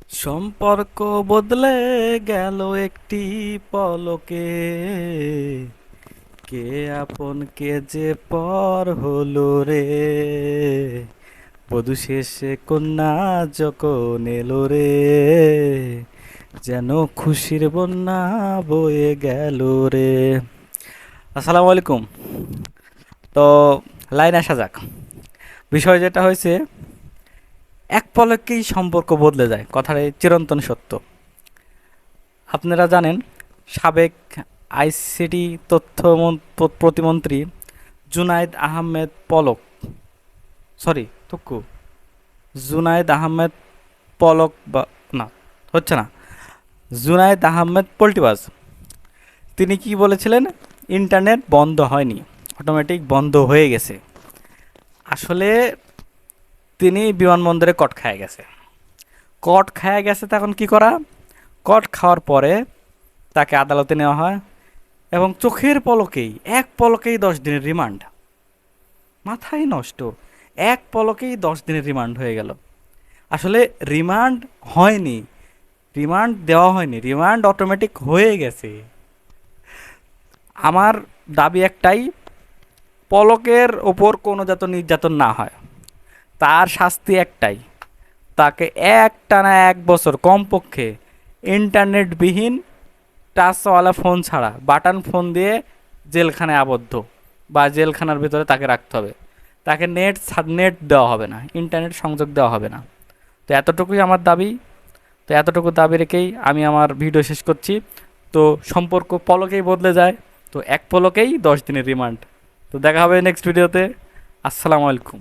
সম্পর্ক বদলে গেল একটি পলকে, কে আপন কে যে পর হলো রে। বধূ শেষে কন্যা যখন এলো রে, যেন খুশির বন্যা বয়ে গেল রে। আসসালামু আলাইকুম। তো লাইন আসা যাক। বিষয় যেটা হয়েছে, এক পলকেই সম্পর্ক বদলে যায়, কথাটা চিরন্তন সত্য। আপনারা জানেন, সাবেক আইসিটি প্রতিমন্ত্রী জুনায়েদ আহমেদ পলক, সরি তুক্কু, জুনায়েদ আহমেদ পলক বা না, হচ্ছে না, জুনায়েদ আহমেদ পল্টিবাজ, তিনি কি বলেছিলেন? ইন্টারনেট বন্ধ হয়নি, অটোমেটিক বন্ধ হয়ে গেছে। আসলে তিনি বিমানবন্দরে কট খায় গেছে। কট খায় গেছে, তখন কি করা? কট খাওয়ার পরে তাকে আদালতে নেওয়া হয় এবং চোখের পলকেই, এক পলকেই 10 দিনের রিমান্ড। মাথায় নষ্ট! এক পলকেই 10 দিনের রিমান্ড হয়ে গেল। আসলে রিমান্ড হয়নি, রিমান্ড দেওয়া হয়নি, রিমান্ড অটোমেটিক হয়ে গেছে। আমার দাবি একটাই, পলকের ওপর কোনো যাতে নির্যাতন না হয়। তার শাস্তি একটাই, তাকে একটানা 1 বছর কমপক্ষে ইন্টারনেটবিহীন টাচওয়ালা ফোন ছাড়া বাটন ফোন দিয়ে জেলখানায় আবদ্ধ, বা জেলখানার ভিতরে তাকে রাখতে হবে। তাকে নেট দেওয়া হবে না, ইন্টারনেট সংযোগ দেওয়া হবে না। তো এতটুকুই আমার দাবি। তো এতটুকু দাবি রেখেই আমি আমার ভিডিও শেষ করছি। তো সম্পর্ক পলকেই বদলে যায়, তো এক পলকেই 10 দিনের রিমান্ড। তো দেখা হবে নেক্সট ভিডিওতে। আসসালামু আলাইকুম।